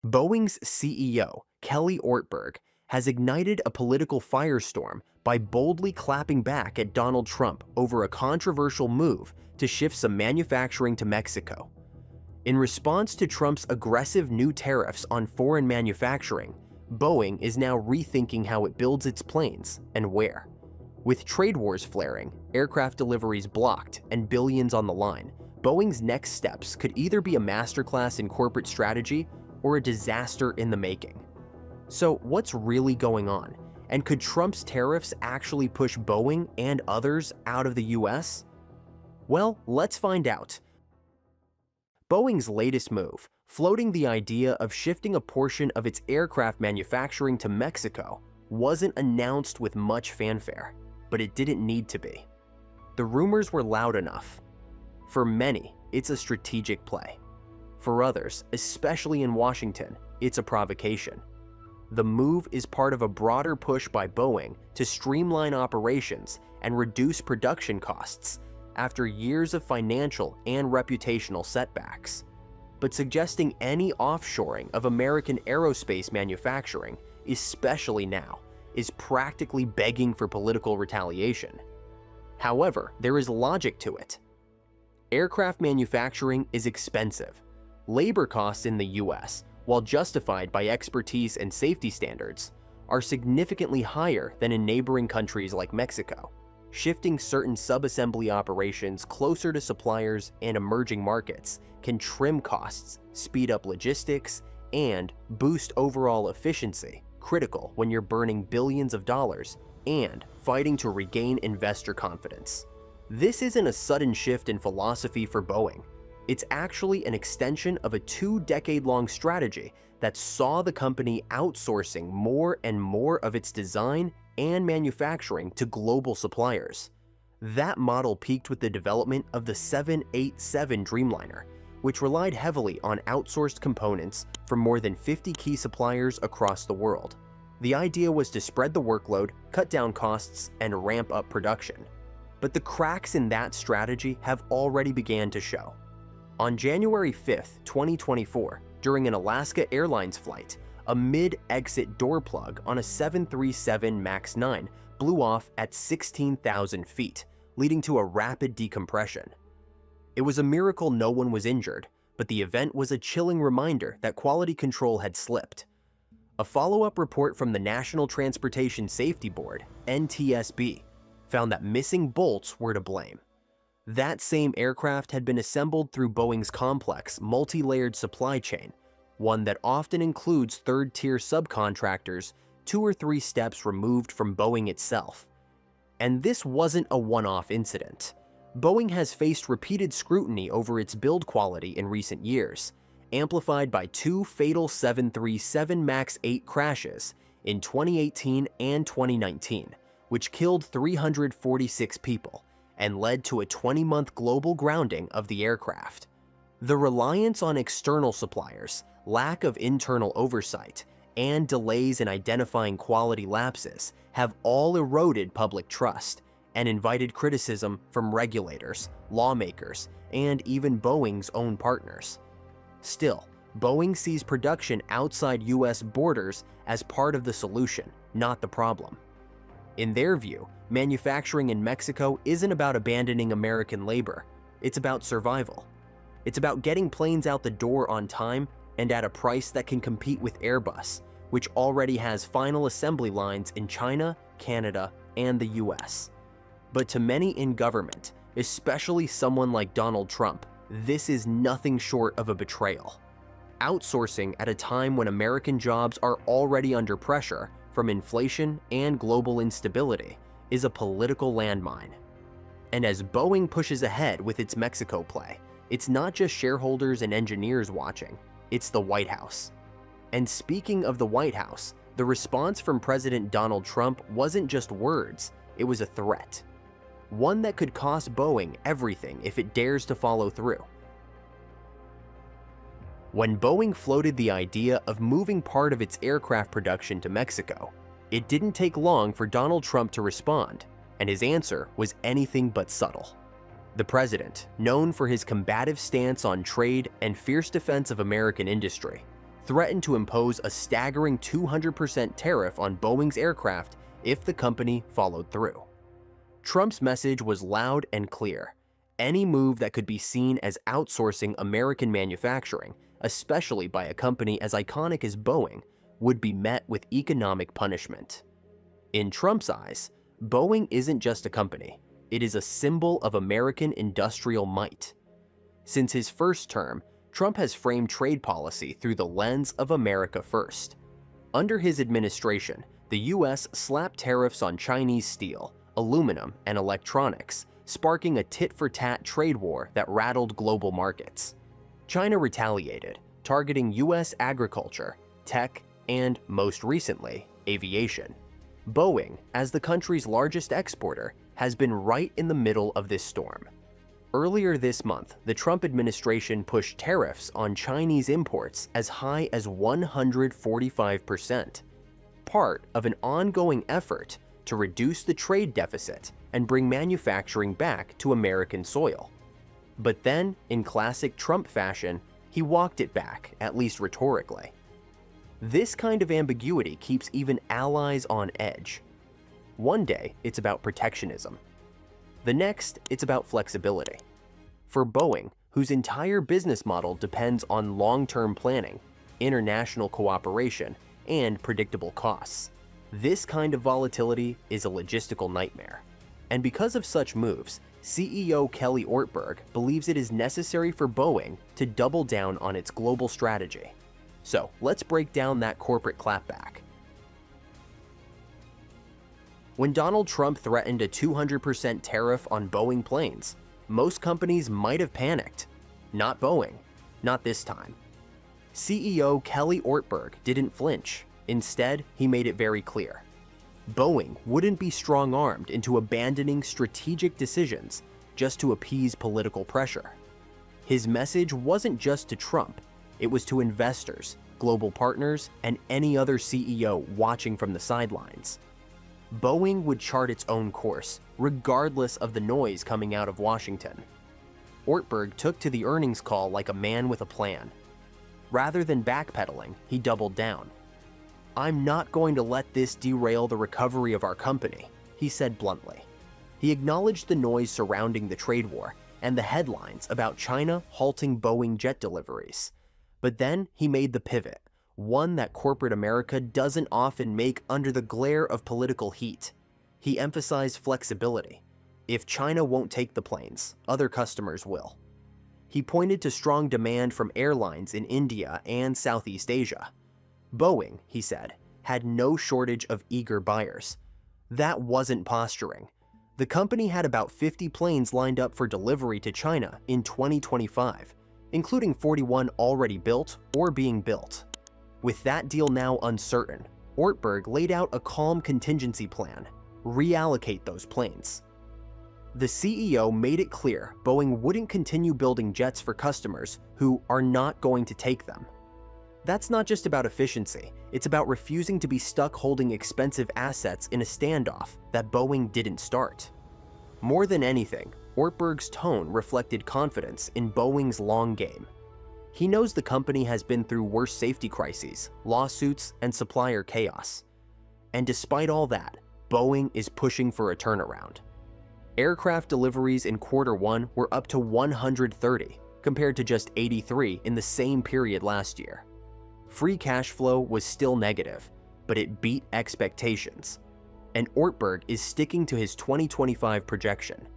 Boeing's CEO, Kelly Ortberg, has ignited a political firestorm by boldly clapping back at Donald Trump over a controversial move to shift some manufacturing to Mexico. In response to Trump's aggressive new tariffs on foreign manufacturing, Boeing is now rethinking how it builds its planes and where. With trade wars flaring, aircraft deliveries blocked, and billions on the line, Boeing's next steps could either be a masterclass in corporate strategy or a disaster in the making. So what's really going on? And could Trump's tariffs actually push Boeing and others out of the US? Well, let's find out. Boeing's latest move, floating the idea of shifting a portion of its aircraft manufacturing to Mexico, wasn't announced with much fanfare, but it didn't need to be. The rumors were loud enough. For many, it's a strategic play. For others, especially in Washington, it's a provocation. The move is part of a broader push by Boeing to streamline operations and reduce production costs after years of financial and reputational setbacks. But suggesting any offshoring of American aerospace manufacturing, especially now, is practically begging for political retaliation. However, there is logic to it. Aircraft manufacturing is expensive. Labor costs in the US, while justified by expertise and safety standards, are significantly higher than in neighboring countries like Mexico. Shifting certain subassembly operations closer to suppliers and emerging markets can trim costs, speed up logistics, and boost overall efficiency, critical when you're burning billions of dollars and fighting to regain investor confidence. This isn't a sudden shift in philosophy for Boeing. It's actually an extension of a 2-decade-long strategy that saw the company outsourcing more and more of its design and manufacturing to global suppliers. That model peaked with the development of the 787 Dreamliner, which relied heavily on outsourced components from more than 50 key suppliers across the world. The idea was to spread the workload, cut down costs, and ramp up production. But the cracks in that strategy have already begun to show. On January 5, 2024, during an Alaska Airlines flight, a mid-exit door plug on a 737 MAX 9 blew off at 16,000 feet, leading to a rapid decompression. It was a miracle no one was injured, but the event was a chilling reminder that quality control had slipped. A follow-up report from the National Transportation Safety Board, NTSB, found that missing bolts were to blame. That same aircraft had been assembled through Boeing's complex, multi-layered supply chain, one that often includes third-tier subcontractors 2 or 3 steps removed from Boeing itself. And this wasn't a one-off incident. Boeing has faced repeated scrutiny over its build quality in recent years, amplified by 2 fatal 737 MAX 8 crashes in 2018 and 2019, which killed 346 people and led to a 20-month global grounding of the aircraft. The reliance on external suppliers, lack of internal oversight, and delays in identifying quality lapses have all eroded public trust and invited criticism from regulators, lawmakers, and even Boeing's own partners. Still, Boeing sees production outside US borders as part of the solution, not the problem. In their view, manufacturing in Mexico isn't about abandoning American labor, it's about survival. It's about getting planes out the door on time and at a price that can compete with Airbus, which already has final assembly lines in China, Canada, and the US. But to many in government, especially someone like Donald Trump, this is nothing short of a betrayal. Outsourcing at a time when American jobs are already under pressure from inflation and global instability is a political landmine. And as Boeing pushes ahead with its Mexico play, it's not just shareholders and engineers watching, it's the White House. And speaking of the White House, the response from President Donald Trump wasn't just words, it was a threat. One that could cost Boeing everything if it dares to follow through. When Boeing floated the idea of moving part of its aircraft production to Mexico, it didn't take long for Donald Trump to respond, and his answer was anything but subtle. The president, known for his combative stance on trade and fierce defense of American industry, threatened to impose a staggering 200% tariff on Boeing's aircraft if the company followed through. Trump's message was loud and clear. Any move that could be seen as outsourcing American manufacturing, especially by a company as iconic as Boeing, would be met with economic punishment. In Trump's eyes, Boeing isn't just a company, it is a symbol of American industrial might. Since his first term, Trump has framed trade policy through the lens of America first. Under his administration, the U.S. slapped tariffs on Chinese steel, aluminum, and electronics, sparking a tit-for-tat trade war that rattled global markets. China retaliated, targeting U.S. agriculture, tech, and, most recently, aviation. Boeing, as the country's largest exporter, has been right in the middle of this storm. Earlier this month, the Trump administration pushed tariffs on Chinese imports as high as 145%, part of an ongoing effort to reduce the trade deficit and bring manufacturing back to American soil. But then, in classic Trump fashion, he walked it back, at least rhetorically. This kind of ambiguity keeps even allies on edge. One day, it's about protectionism. The next, it's about flexibility. For Boeing, whose entire business model depends on long-term planning, international cooperation, and predictable costs, this kind of volatility is a logistical nightmare. And because of such moves, CEO Kelly Ortberg believes it is necessary for Boeing to double down on its global strategy. So let's break down that corporate clapback. When Donald Trump threatened a 200% tariff on Boeing planes, most companies might have panicked. Not Boeing. Not this time. CEO Kelly Ortberg didn't flinch. Instead, he made it very clear. Boeing wouldn't be strong-armed into abandoning strategic decisions just to appease political pressure. His message wasn't just to Trump, it was to investors, global partners, and any other CEO watching from the sidelines. Boeing would chart its own course, regardless of the noise coming out of Washington. Ortberg took to the earnings call like a man with a plan. Rather than backpedaling, he doubled down. "I'm not going to let this derail the recovery of our company," he said bluntly. He acknowledged the noise surrounding the trade war and the headlines about China halting Boeing jet deliveries. But then he made the pivot, one that corporate America doesn't often make under the glare of political heat. He emphasized flexibility. If China won't take the planes, other customers will. He pointed to strong demand from airlines in India and Southeast Asia. Boeing, he said, had no shortage of eager buyers. That wasn't posturing. The company had about 50 planes lined up for delivery to China in 2025, including 41 already built or being built. With that deal now uncertain, Ortberg laid out a calm contingency plan: reallocate those planes. The CEO made it clear Boeing wouldn't continue building jets for customers who are not going to take them. That's not just about efficiency, it's about refusing to be stuck holding expensive assets in a standoff that Boeing didn't start. More than anything, Ortberg's tone reflected confidence in Boeing's long game. He knows the company has been through worse safety crises, lawsuits, and supplier chaos. And despite all that, Boeing is pushing for a turnaround. Aircraft deliveries in Q1 were up to 130, compared to just 83 in the same period last year. Free cash flow was still negative, but it beat expectations. And Ortberg is sticking to his 2025 projection.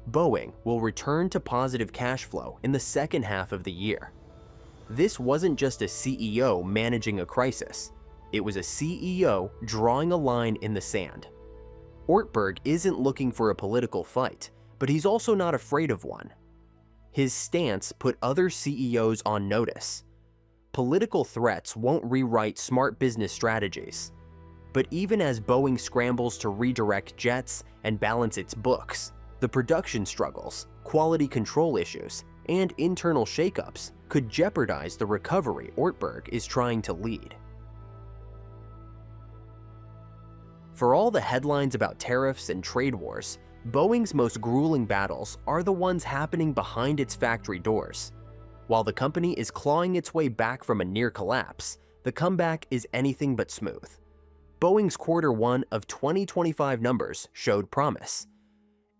Boeing will return to positive cash flow in the second half of the year. This wasn't just a CEO managing a crisis. It was a CEO drawing a line in the sand. Ortberg isn't looking for a political fight, but he's also not afraid of one. His stance put other CEOs on notice. Political threats won't rewrite smart business strategies. But even as Boeing scrambles to redirect jets and balance its books, the production struggles, quality control issues, and internal shakeups could jeopardize the recovery Ortberg is trying to lead. For all the headlines about tariffs and trade wars, Boeing's most grueling battles are the ones happening behind its factory doors. While the company is clawing its way back from a near collapse, the comeback is anything but smooth. Boeing's Q1 of 2025 numbers showed promise.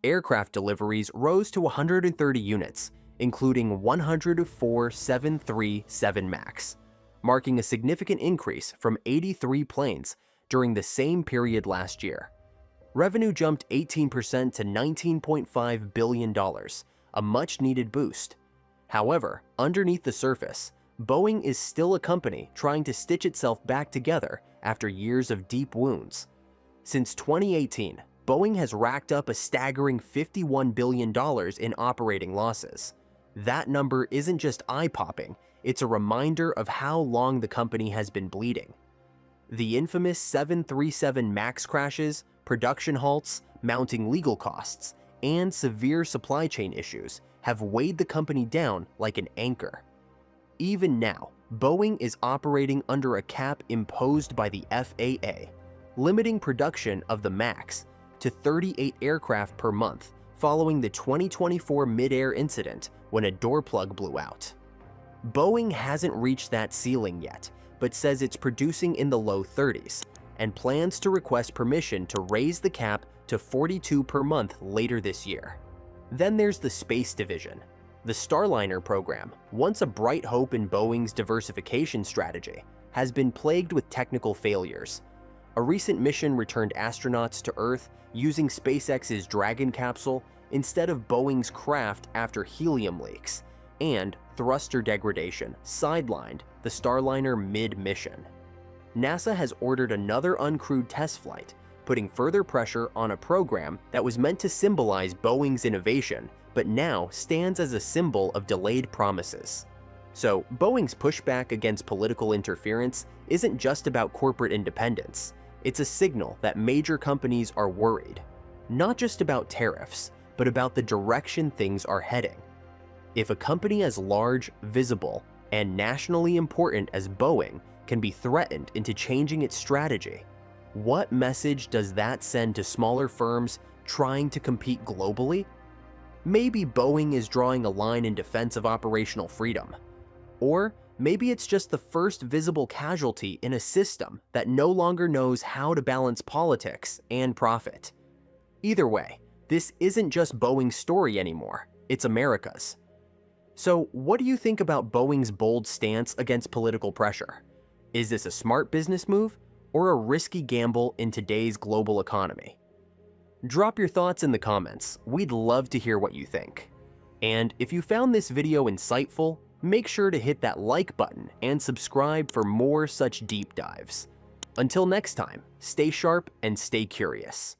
Aircraft deliveries rose to 130 units, including 104 737 MAX, marking a significant increase from 83 planes during the same period last year. Revenue jumped 18% to $19.5 billion, a much-needed boost. However, underneath the surface, Boeing is still a company trying to stitch itself back together after years of deep wounds. Since 2018, Boeing has racked up a staggering $51 billion in operating losses. That number isn't just eye-popping, it's a reminder of how long the company has been bleeding. The infamous 737 MAX crashes, production halts, mounting legal costs, and severe supply chain issues have weighed the company down like an anchor. Even now, Boeing is operating under a cap imposed by the FAA, limiting production of the MAX to 38 aircraft per month following the 2024 mid-air incident when a door plug blew out. Boeing hasn't reached that ceiling yet, but says it's producing in the low 30s and plans to request permission to raise the cap to 42 per month later this year. Then there's the space division. The Starliner program, once a bright hope in Boeing's diversification strategy, has been plagued with technical failures. A recent mission returned astronauts to Earth using SpaceX's Dragon capsule instead of Boeing's craft after helium leaks, and thruster degradation sidelined the Starliner mid-mission. NASA has ordered another uncrewed test flight, putting further pressure on a program that was meant to symbolize Boeing's innovation, but now stands as a symbol of delayed promises. So, Boeing's pushback against political interference isn't just about corporate independence. It's a signal that major companies are worried, not just about tariffs, but about the direction things are heading. If a company as large, visible, and nationally important as Boeing can be threatened into changing its strategy, what message does that send to smaller firms trying to compete globally? Maybe Boeing is drawing a line in defense of operational freedom. Or maybe it's just the first visible casualty in a system that no longer knows how to balance politics and profit. Either way, this isn't just Boeing's story anymore, it's America's. So, what do you think about Boeing's bold stance against political pressure? Is this a smart business move or a risky gamble in today's global economy? Drop your thoughts in the comments. We'd love to hear what you think. And if you found this video insightful, make sure to hit that like button and subscribe for more such deep dives. Until next time, stay sharp and stay curious.